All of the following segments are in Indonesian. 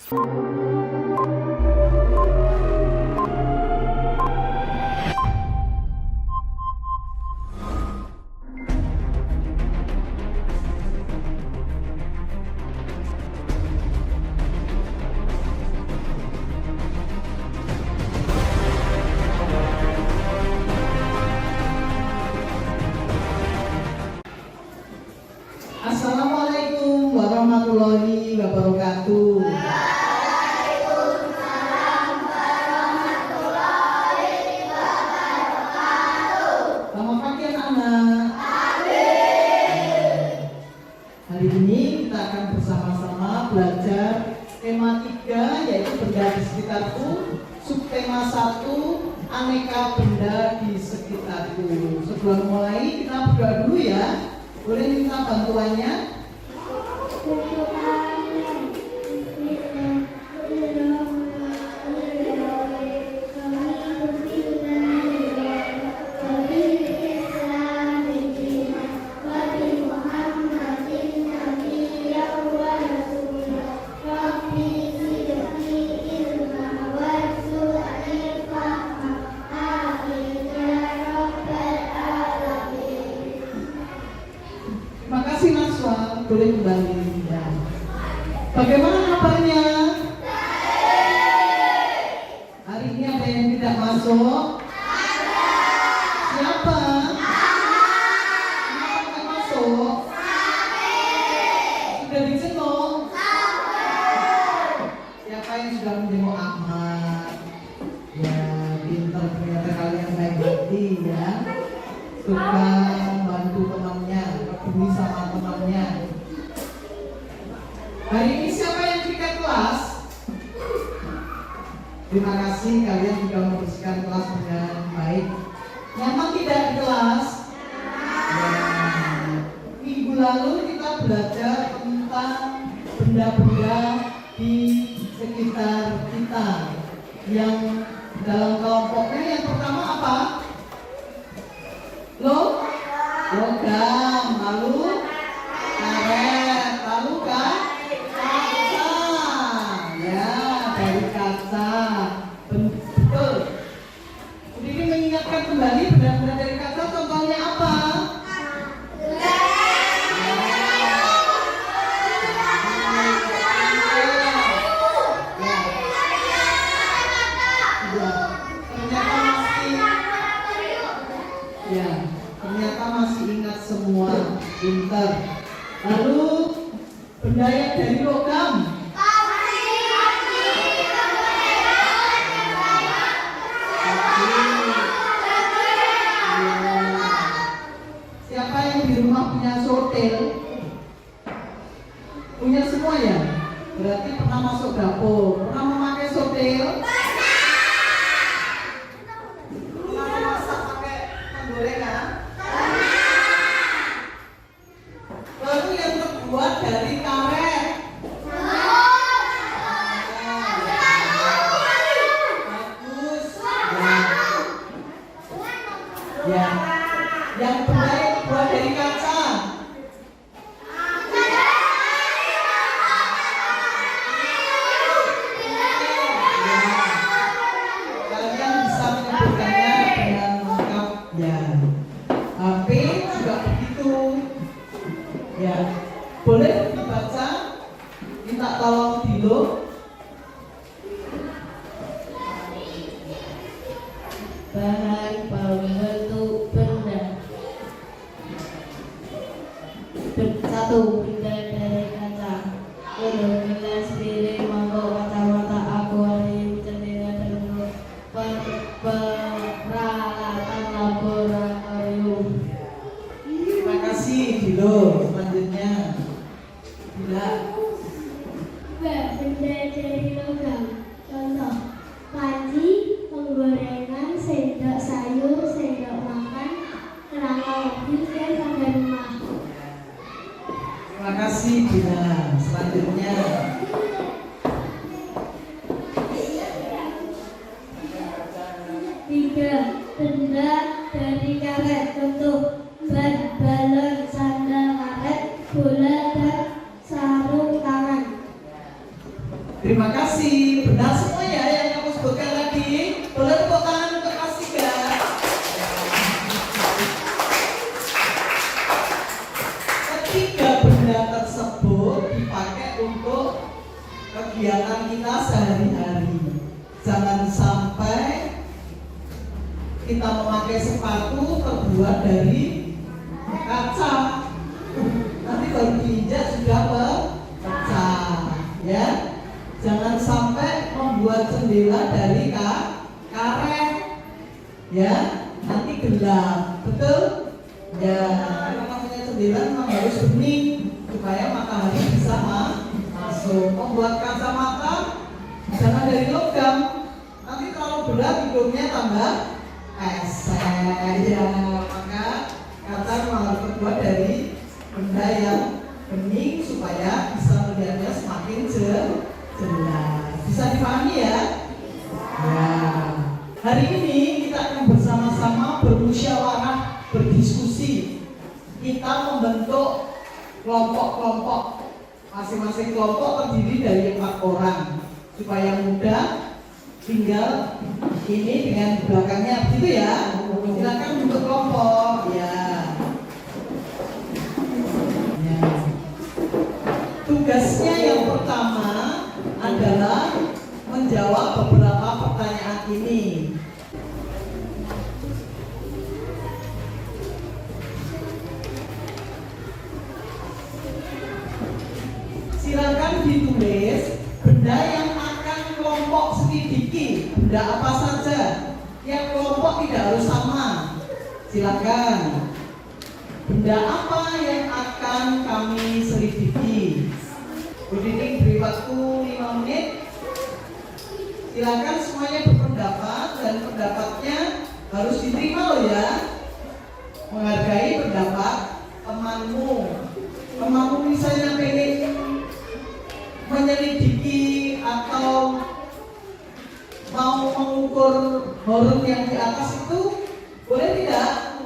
Assalamualaikum warahmatullahi wabarakatuh. Waalaikumsalam warahmatullahi wabarakatuh. Selamat pagi anak-anak. Hari ini kita akan bersama-sama belajar tema 3 yaitu benda di sekitarku, subtema 1 aneka benda di sekitarku. Sebelum mulai kita berdoa dulu ya. Boleh minta bantuannya? Terima kasih Naswa, boleh kembali ya. Bagaimana kabarnya? Hari ini ada yang tidak masuk? Siapa? Kenapa tidak masuk? Sudah dijenguk? Siapa yang sudah menjenguk Ahmad? Ya, pintar ternyata kalian baik hati ya. Suka membantu temannya, peduli sama temannya. Hari ini siapa yang piket kelas? Terima kasih kalian sudah membersihkan kelas dengan baik. Nyaman tidak di kelas? Ya. Minggu lalu kita belajar tentang benda-benda di sekitar kita. Yang dalam kelompoknya yang pertama apa? Logam, lalu karet, lalu kaca, ya dari kaca, betul. Ini mengingatkan kembali benda-benda dari kaca, contohnya apa? Ya, ternyata masih ingat semua, pintar. Lalu benda yang dari logam. Siapa yang di rumah punya sotel? Punya semua ya? Berarti pernah masuk dapur, pernah memakai sotel? Lalu yang terbuat dari karet. Bagus. Ya. Yang benda yang terbuat dari kaca. Kalian bisa menyebutkannya dengan lengkap ya. HP juga begitu. Ya, boleh dibaca, minta tolong Dilo. Bahan pembentuk benda. Satu, benda dari kaca. Gelas, piring, mangkok, kacamata, akuarium, jendela, dan peralatan laboratorium. Terima kasih Dilo. Selanjutnya Bila. Benda dari logam. Contoh, panci, penggorengan, sendok sayur, sendok makan, kerangka mobil, dan pagar rumah. Terima kasih Bila. Selanjutnya Tiga, benda dari karet. Contoh, ban, balon, sandal karet, bola, dan sarung tangan. Terima kasih. Benar semua ya yang kamu sebutkan tadi. Boleh tepuk tangan untuk Asika. Ketiga benda tersebut dipakai untuk kegiatan kita sehari-hari. Jangan sampai kita memakai sepatu terbuat dari kaca. Nanti baru diinjak sudah pecah, ya. Jangan sampai membuat jendela dari karet, ya. Nanti gelap, betul? Ya, karena namanya jendela memang harus bening supaya matahari bisa masuk. Membuat kacamata jangan dari logam. Nanti kalau berat hidungnya tambah pesek, ya. Maka kaca memang harus terbuat dari benda yang bening supaya bisa melihatnya semakin jelas. Bisa dipahami ya? Ya. Hari ini kita akan bersama-sama bermusyawarah, berdiskusi. Kita membentuk kelompok-kelompok. Masing-masing kelompok terdiri dari 4 orang supaya mudah tinggal ini dengan belakangnya, gitu ya. Silakan bentuk kelompok, ya. Tugasnya yang pertama adalah menjawab beberapa pertanyaan ini. Silakan ditulis benda yang akan kelompok selidiki. Benda apa saja yang kelompok tidak harus sama. Silakan. Benda apa yang akan kami selidiki? Bu Dining beri waktu 5 menit. Silakan semuanya berpendapat dan pendapatnya harus diterima loh ya. Menghargai pendapat temanmu. Temanmu misalnya pengen menyelidiki atau mau mengukur horor yang di atas itu, boleh tidak?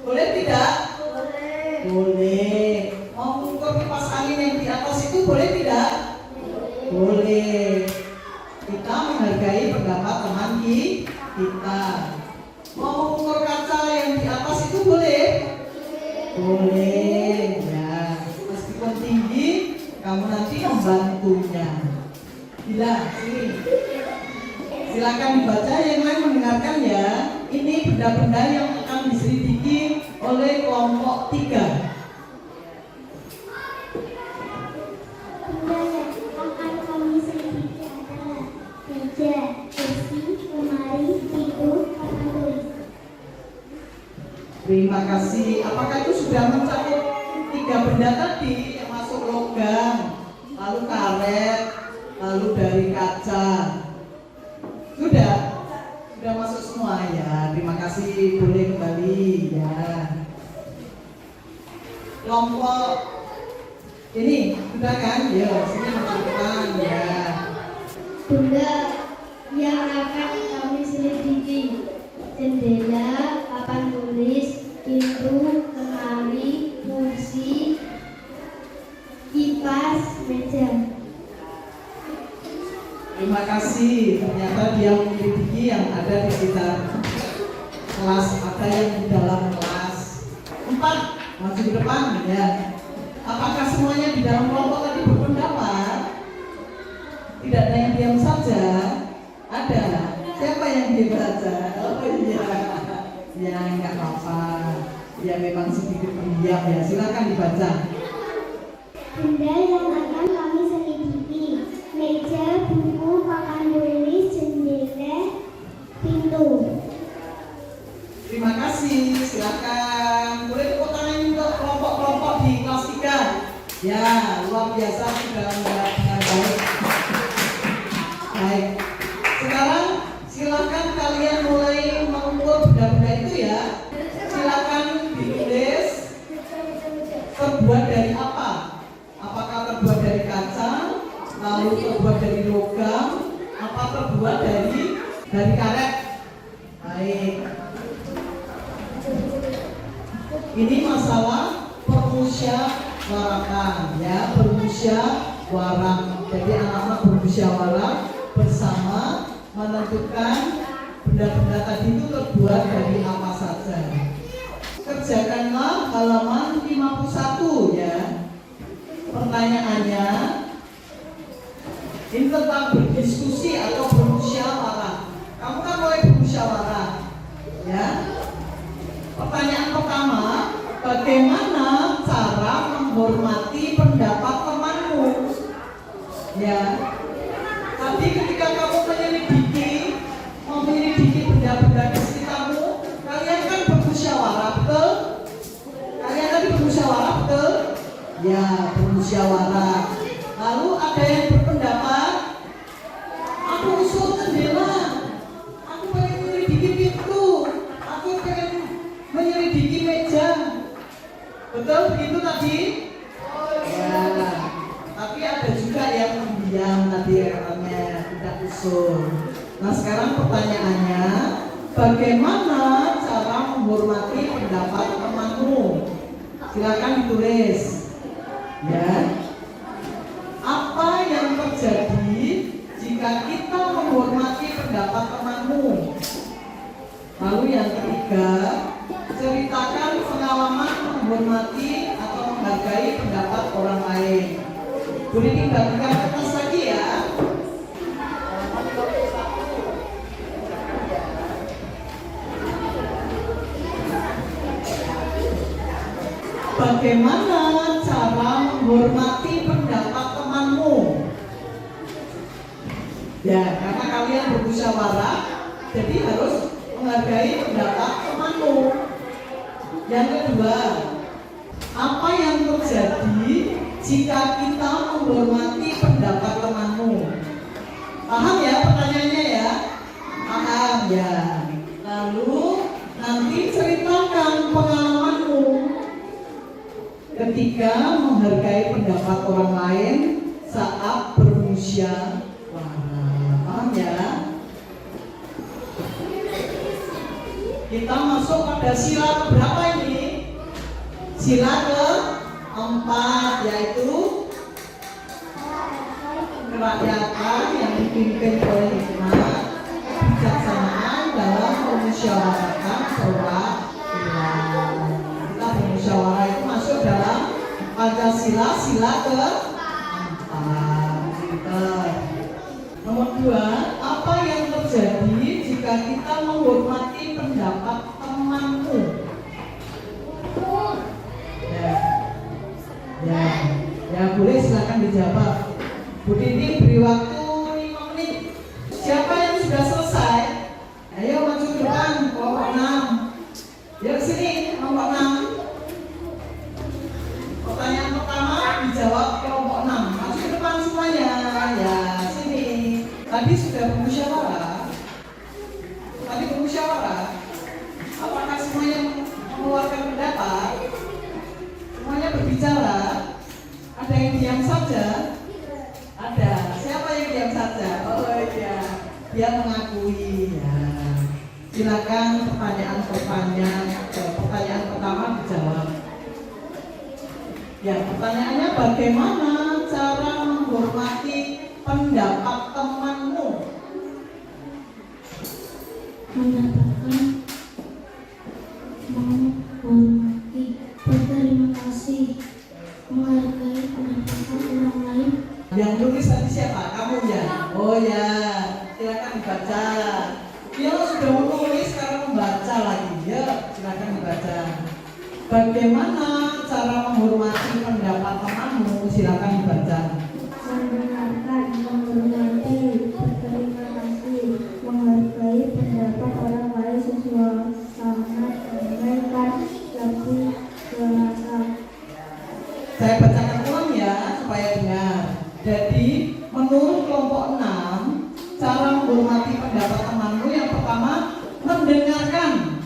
Boleh tidak? Boleh. Mau mengukur kipas angin yang di atas itu boleh tidak? Boleh. Kita menghargai pendapat teman kita. Mau mengukur kaca yang di atas itu boleh? Boleh. Ya, meskipun tinggi, kamu nanti membantunya. Bila, sini. Silakan dibaca, yang lain mendengarkan ya. Ini benda-benda yang akan diselidiki oleh kelompok 3. Benda yang akan kami selidiki adalah meja, kursi, lemari, pintu, papan tulis. Terima kasih. Apakah itu sudah mencakup 3 benda tadi yang masuk logam, lalu karet, lalu dari kaca? Sudah masuk semua ya. Terima kasih. Boleh kembali ya. Kelompok ini sudah kan? Ya, sini menunjukkan ya. Benda yang akan kami selidiki: jendela, papan tulis, pintu, lemari, kursi, kipas, meja. Terima kasih. Ternyata dia menyelidiki yang ada di sekitar kelas, ada yang di dalam kelas. 4, maju ke depan ya. Apakah semuanya di dalam kelompok tadi berpendapat? Tidak ada yang diam saja. Ada. Siapa yang diam saja? Oh iya. Ya nggak apa-apa. Ya memang sedikit pendiam ya. Silakan dibaca. Benda yang akan kami selidiki: meja, buku, papan tulis, jendela, pintu. Terima kasih. Silakan. Boleh tepuk tangan untuk kelompok-kelompok di kelas 3. Ya, luar biasa sudah dengan baik. Baik. Sekarang silakan kalian mulai mengukur benda-benda itu ya. Silakan ditulis terbuat dari apa? Apakah terbuat dari kaca, lalu terbuat dari logam, apa terbuat dari karet? Baik. Ini masalah permusyawaratan ya, permusyawaratan. Jadi anak-anak bermusyawarah bersama menentukan benda-benda tadi itu terbuat dari apa saja. Kerjakanlah halaman 51 ya. Pertanyaannya ini tentang berdiskusi atau bermusyawarah. Kamu kan mulai bermusyawarah ya. Pertanyaan pertama, bagaimana cara menghormati pendapat temanmu? Ya. Tadi ketika kamu menyelidiki benda-benda di sekitarmu, kalian kan bermusyawarah, betul? Kalian tadi bermusyawarah, betul? Ya, bermusyawarah. Lalu ada yang berpendapat, aku usul jendela, aku pengen menyelidiki pintu, aku pengen menyelidiki meja. Betul begitu tadi? Ya. Tapi ada juga yang mendiam tadi katanya tidak usul. Nah sekarang pertanyaannya, bagaimana cara menghormati pendapat temanmu? Silakan ditulis. Ya. Apa yang terjadi jika kita menghormati pendapat temanmu? Lalu yang ketiga, ceritakan pengalaman menghormati atau menghargai pendapat orang lain. Boleh dibagikan kertas lagi ya. Bagaimana cara menghormati pendapat temanmu? Ya, karena kalian bermusyawarah, jadi harus menghargai pendapat temanmu. Yang kedua, apa yang terjadi jika kita menghormati pendapat temanmu? Paham ya pertanyaannya ya? Paham ya. Lalu nanti ceritakan pengalamanmu ketika menghargai pendapat orang lain saat bermusyawarah. Paham ya? Kita masuk pada sila berapa ini? Sila keempat, yaitu kerakyatan yang dipimpin oleh hikmat, kebijaksanaan dalam memusyawarahkan perwakilan. Kita bermusyawarah itu masuk dalam Pancasila sila keempat. Nomor 2, apa yang terjadi jika kita menghormati pendapat temanmu? Ya boleh silakan dijawab. Bu Dini beri waktu 5 menit. Siapa yang sudah selesai? Ayo maju ke depan, kelompok 6. Yuk sini, kelompok 6. Pertanyaan pertama dijawab kelompok 6. Maju ke depan semuanya. Ya sini. Tadi sudah bermusyawarah. Apakah semuanya mengeluarkan pendapat? Semuanya berbicara? Ada yang diam saja? Ada. Siapa yang diam saja? Oh iya, dia mengakui ya. Silakan pertanyaan pertama dijawab. Ya, pertanyaannya bagaimana cara menghormati pendapat temanmu? Menyatakan menghormati, berterima kasih, menghargai pendapat orang lain. Yang nulis tadi siapa? Kamu ya? Oh ya, silakan dibaca. Dia sudah menulis, sekarang membaca lagi. Ya, silakan dibaca. Bagaimana cara menghormati pendapat temanmu? Silakan dibaca. Mendengarkan, menghormati, berterima kasih, menghargai pendapat orang lain sesuai sangat mendengarkan lebih berasa. Saya bacakan ulang ya supaya dengar. Jadi menurut kelompok 6, cara menghormati pendapat temanmu yang pertama mendengarkan,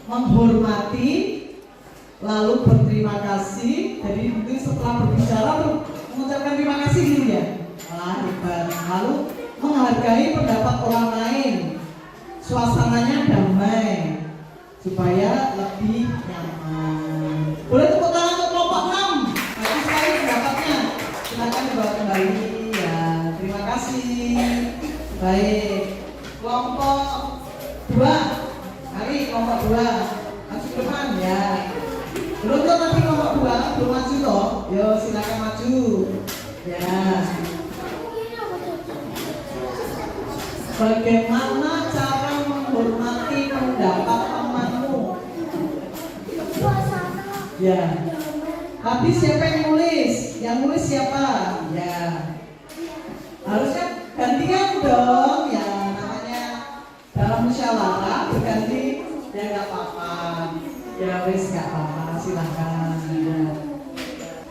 menghormati, lalu berterima kasih. Jadi itu setelah berbicara mengucapkan terima kasih dulu ya. Wah hebat. Lalu menghargai pendapat orang lain, suasananya damai supaya lebih nyaman. Boleh tepuk tangan untuk kelompok 6. Bagus sekali pendapatnya. Silakan dibawa kembali ya. kasih. Baik, kelompok 2. Mari kelompok 2 maju ke depan ya. Belum tuh tapi kelompok 2 belum maju toh. Yo silakan maju. Ya. Bagaimana cara menghormati pendapat temanmu? Ya. Habis siapa yang nulis? Yang nulis siapa? Ya. Harusnya gantian dong. Ya namanya dalam musyawarah berganti. Ya nggak apa-apa. Ya wes nggak apa-apa. Silakan. Ya.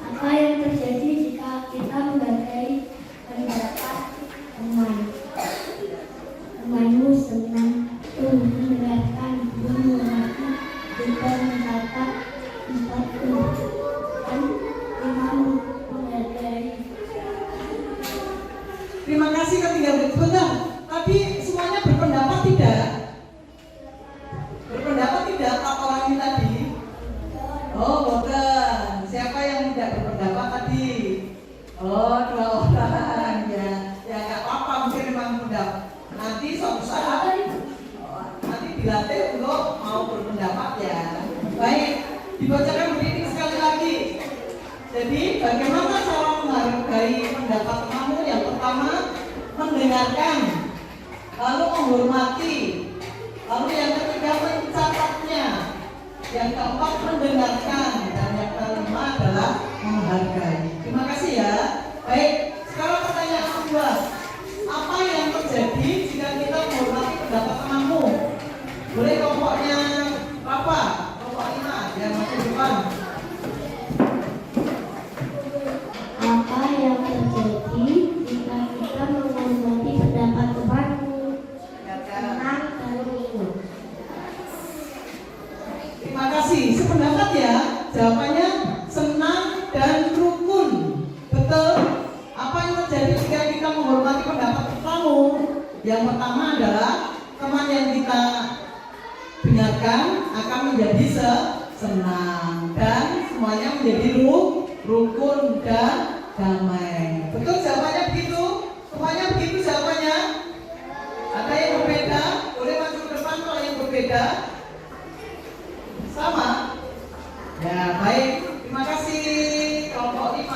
Apa yang terjadi jika kita menghargai pendapat teman? Temanmu senang mendengarkan, menghormati, juga mencatat tempatmu, dan kamu menghargai. Terima kasih ketiga sebentar. Tadi semuanya berpendapat tidak? Berpendapat tidak apa orang ini tadi? Oh bukan. Siapa yang tidak berpendapat tadi? Oh 2 orang ya. Ya nggak apa-apa mungkin memang pendapat. Nanti suatu saat nanti dilatih untuk mau berpendapat ya. Baik, dibacakan begini sekali lagi. Jadi bagaimana cara menghargai pendapat temanmu? Yang pertama mendengarkan, lalu menghormati, lalu yang ketiga mencatatnya, yang keempat mendengarkan, dan yang kelima adalah menghargai. Terima kasih ya. Baik, sekarang pertanyaan kedua. Apa yang terjadi jika kita menghormati pendapat temanmu? Boleh kelompoknya apa? Kelompok 5 yang masuk depan. Apa yang terjadi jika kita menghormati pendapat temanmu? Tenang dan rukun. Terima kasih. Sependapat ya. Jawabannya senang dan rukun. Betul. Apa yang terjadi jika kita menghormati pendapat kamu? Yang pertama adalah teman yang kita dengarkan akan menjadi senang dan semuanya menjadi rukun dan damai. Betul jawabannya begitu? Semuanya begitu jawabannya? Ada yang berbeda? Boleh maju ke depan kalau yang berbeda. Sama? Ya baik. Terima kasih kelompok 5.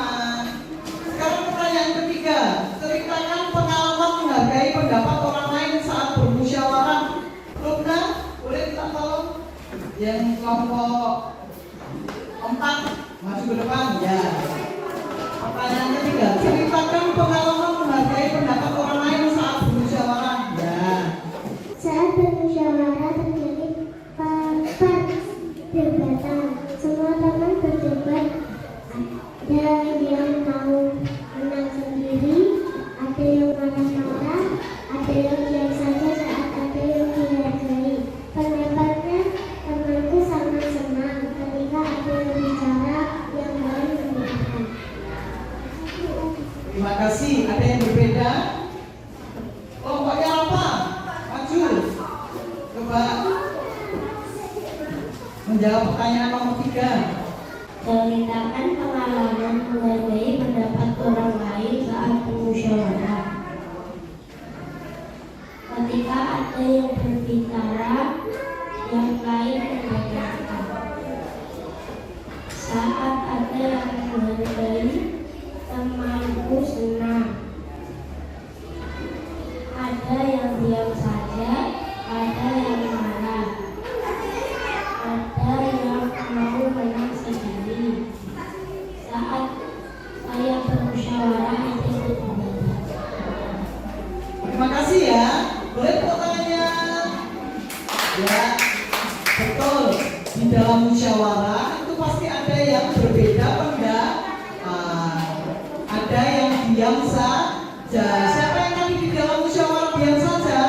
Sekarang pertanyaan ketiga. Ceritakan pengalaman menghargai pendapat orang lain saat bermusyawarah. Lubna, boleh minta tolong? Yang kelompok 4 maju ke depan ya. Pertanyaan ketiga. Ceritakan pengalaman menghargai pendapat orang lain saat bermusyawarah. Ya. Saat bermusyawarah terjadi perdebatan. Semua teman berdebat. Ada yang mau menang sendiri, ada yang marah-marah, ada yang diam saja saat ada yang dihargai. Pendapatnya temanku sangat senang ketika ada yang bicara yang lain mendengarkan. Terima kasih. Ada yang berbeda? Kelompoknya apa? Maju. Coba menjawab pertanyaan nomor 3. Ceritakan pengalaman menghargai pendapat orang lain saat bermusyawarah. Ketika ada yang berbicara, yang lain mendengarkan. Saat ada yang menghargai, temanku senang. Ada yang diam saja, ada yang marah, ada yang mau menang sendiri. Saat saya bermusyawarah itu berbeda. Terima kasih ya. Boleh tepuk tangannya? Ya, betul. Di dalam musyawarah itu pasti ada yang berbeda pendapat. Ada yang diam saja. Siapa yang tadi di dalam musyawarah diam saja?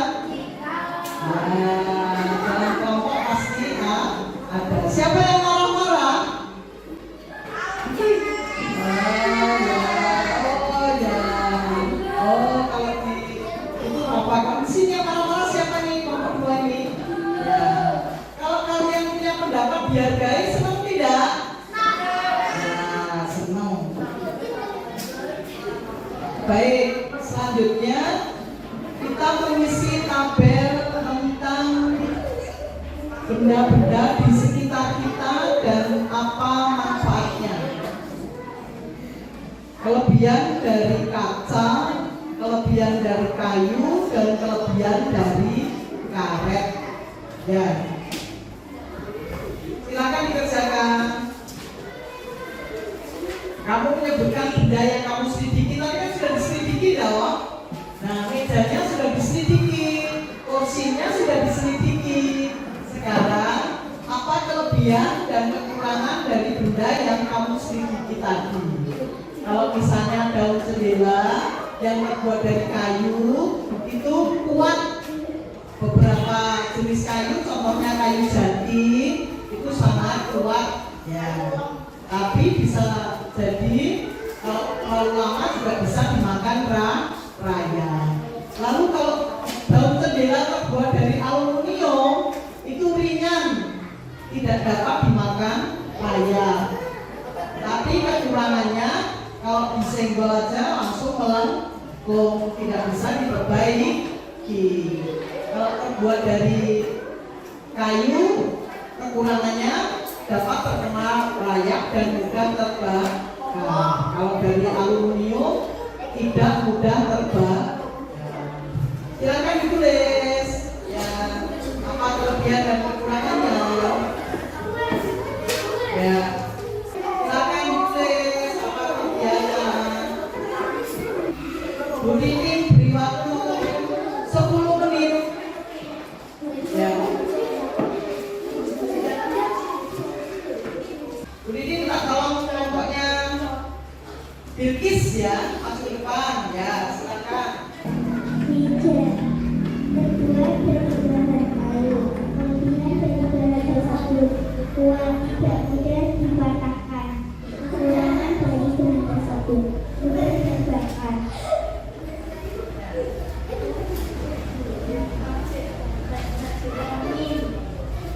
Dalam kelompok pasti ada. Siapa yang marah-marah? Kalau di itu apa? Kalau di sini yang marah-marah siapa nih? Kelompok 2 ini. Ya. Kalau kalian punya pendapat dihargai, senang tidak? Ya, senang. Baik, selanjutnya kita mengisi tabel tentang benda-benda di sekitar kita dan apa manfaatnya. Kelebihan dari kaca, kelebihan dari kayu, dan kelebihan dari karet. Ya, silakan dikerjakan. Kamu menyebutkan benda yang kamu selidiki, tadi kan sudah diselidiki dong. Nah, mejanya sudah diselidiki, kursinya sudah diselidiki. Sekarang, apa kelebihan dan kekurangan dari benda yang kamu selidiki tadi? Kalau misalnya daun jendela yang terbuat dari kayu, itu kuat. Beberapa jenis kayu, contohnya kayu jati, itu sangat kuat. Ya. Tapi bisa jadi kalau lama juga bisa dimakan raya. Lalu kalau daun jendela terbuat dari aluminium itu ringan, tidak dapat dimakan raya. Tapi kekurangannya kalau disenggol aja langsung melengkung, tidak bisa diperbaiki. Kalau terbuat dari kayu, kekurangannya dapat terkena rayap dan mudah terbakar. Kalau dari aluminium tidak mudah terbakar. Silakan ditulis ya, apa kelebihan dan kekurangannya. Ya, silakan ditulis apa kelebihannya. Bu Titin beri waktu 10 menit. Ya. Bu Titin minta tolong kelompoknya Bilkis ya, masuk depan ya, silakan. Meja terbuat dari bahan kayu. Kelebihan dari bahan tersebut, kuat, tidak mudah dipatahkan. Kekurangan dari bahan tersebut, mudah terbakar.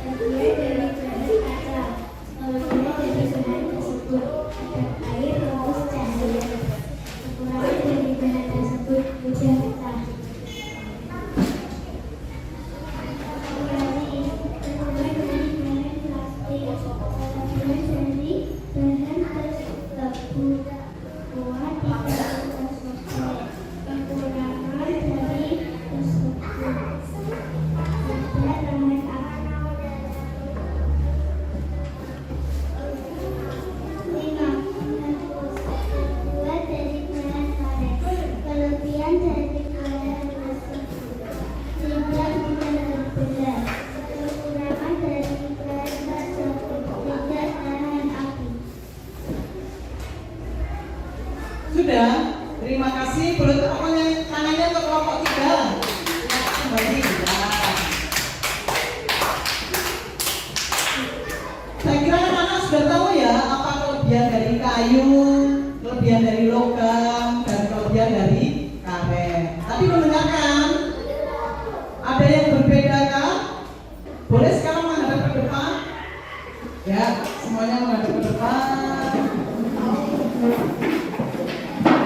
Terbuat dari bahan kaca. Kelebihan dari bahan tersebut, ada air tembus cahaya. Kekurangan dari bahan tersebut, mudah retak. Kelebihan dari bahan tersebut tidak mudah terbelah. Kekurangan dari bahan tersebut tidak tahan api. Sudah, terima kasih. Boleh pokoknya tangannya ke kelompok 3. Silakan kembali. Ya. Saya kira anak-anak sudah tahu ya apa kelebihan dari kayu, kelebihan dari logam, dan kelebihan dari karet. Tadi mendengarkan? Ada yang berbeda kan? Boleh sekarang menghadap ke depan? Ya, semuanya menghadap ke depan.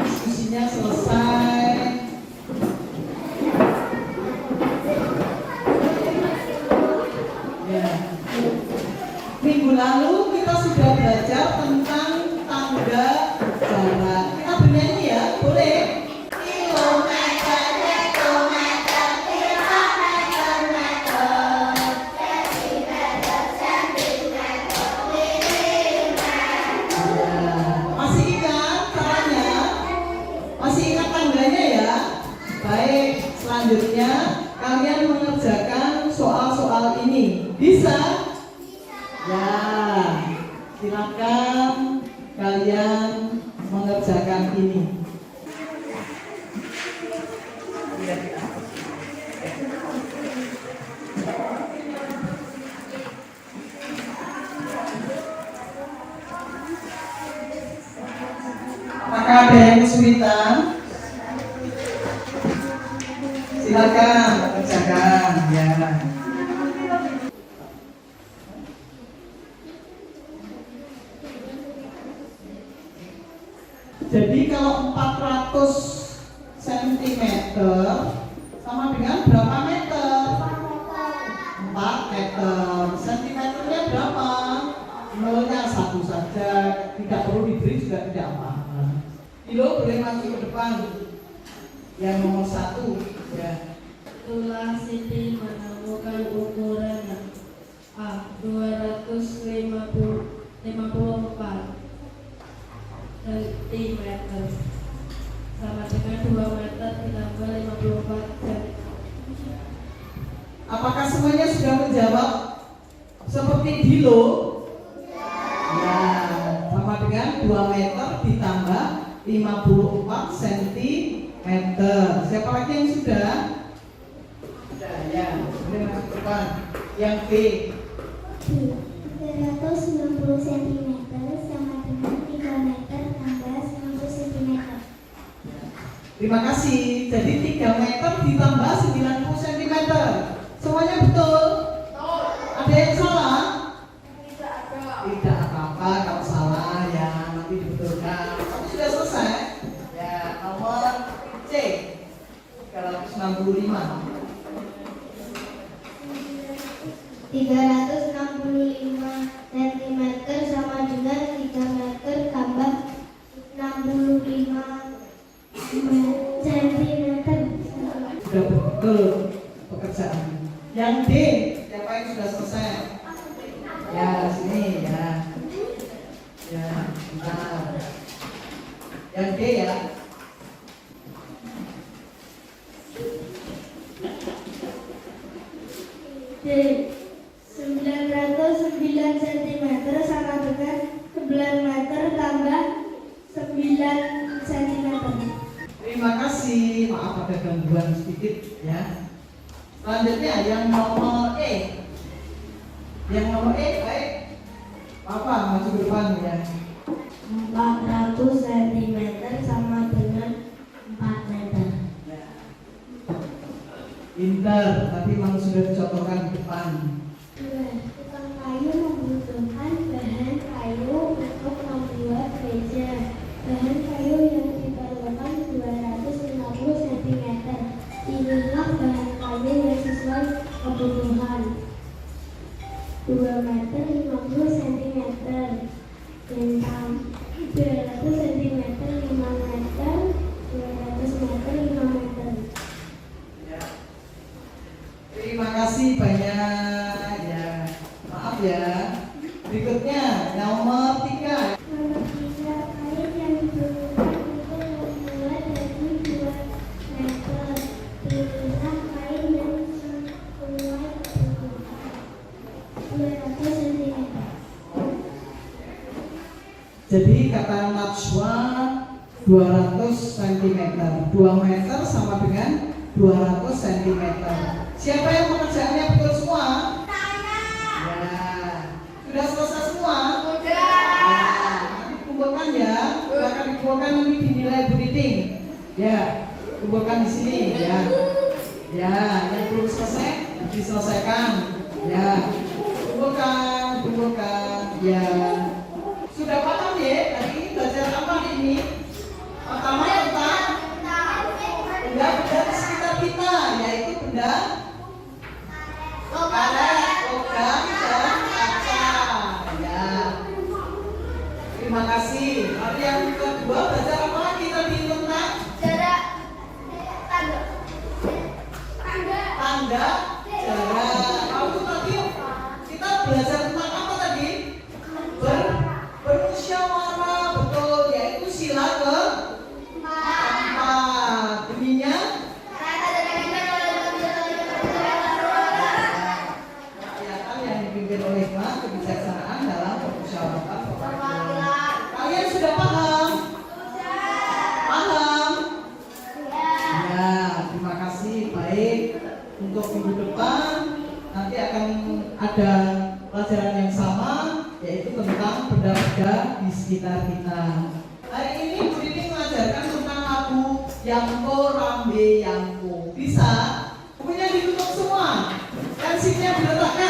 Diskusinya selesai. Ya. Minggu lalu kita sudah belajar tentang tangga jarak. Kita bernyanyi ya, boleh? Kilometer, meter, kilometer, meter, sentimeter, sentimeter, milimeter. Masih ingat caranya? Masih ingat tangganya ya? Baik, selanjutnya kalian mengerjakan soal-soal ini. Bisa? Ya, silakan kalian mengerjakan ini. Apakah ada yang kesulitan? Silakan kerjakan ya. Jadi kalau 400 sentimeter sama dengan berapa meter? 4 meter. Sentimeternya berapa? Nolnya 1 saja, tidak perlu diberi juga tidak apa-apa. Kilo boleh masuk ke depan. Yang nomor 1 ya. Itulah Siti menemukan ukuran A 254 cm sama dengan 2 meter ditambah 54 cm. Apakah semuanya sudah menjawab seperti Dilo? Ya, sama dengan 2 meter ditambah 54 cm. Siapa lagi yang sudah? Sudah ya, boleh masuk ke depan. Yang B. 360 cm sama dengan 3 meter tambah 90 cm. Terima kasih. Jadi 3 meter ditambah 90 cm. Semuanya betul? Ada yang salah? Tidak apa-apa kalau salah ya nanti dibetulkan. Tapi sudah selesai. Ya, nomor C 365. 365 cm sama dengan 3 meter tambah 65 cm. Sudah betul pekerjaan. Yang D, siapa yang sudah selesai? Ya, sini ya. Ya, bentar. Yang D ya. D 909 cm sama dengan 11 meter tambah 9 cm. Terima kasih. Maaf ada gangguan sedikit ya. Selanjutnya yang nomor E. Yang nomor E baik. Apa maju ke depan ya. 400 cm sama dengan 4 meter. Ya. Pinter, tapi memang sudah dicontohkan di depan. Tukang kayu membutuhkan bahan kayu untuk membuat meja. Bahan kayu yang diperlukan 250 cm. Pilihlah bahan kayu yang sesuai kebutuhan. 2 meter 50 cm. Bentang 200 cm 5 meter. 200 meter 5 meter. Ya. Terima kasih banyak ya. Maaf ya. Berikutnya nomor 3. Nomor 3, kain yang diperlukan untuk membuat baju 2 meter. Pilihlah kain yang sesuai kebutuhan. 200 cm. Jadi kata Najwa 200 cm. 2 meter sama dengan 200 cm. Siapa yang pekerjaannya betul semua? Ya. Sudah selesai semua? Ya. Nanti kumpulkan ya. Akan dikumpulkan nanti dinilai Bu Titing. Ya. Kumpulkan di sini ya. Ya, yang belum selesai diselesaikan. Ya. Kumpulkan. Ya. Sudah paham ya? Tadi ini belajar apa ini? Pertama tentang benda-benda di sekitar kita, yaitu benda karet, logam, dan kaca. Ya. Terima kasih. Lalu yang kedua belajar apa lagi tadi tentang tanda jarak. Lalu tadi kita belajar tentang apa tadi? Bermusyawarah, betul, yaitu sila keempat. Bunyinya rakyatan yang dipimpin oleh kebijaksanaan dalam permusyawaratan. Kalian sudah paham? Paham? Ya, terima kasih. Baik, untuk minggu depan nanti akan ada pelajaran yang sama, yaitu tentang benda-benda di sekitar kita. Hari ini Bu Dini mengajarkan tentang lagu Yangko Rambe Yangko. Bisa? Bukunya ditutup semua. Pensilnya diletakkan.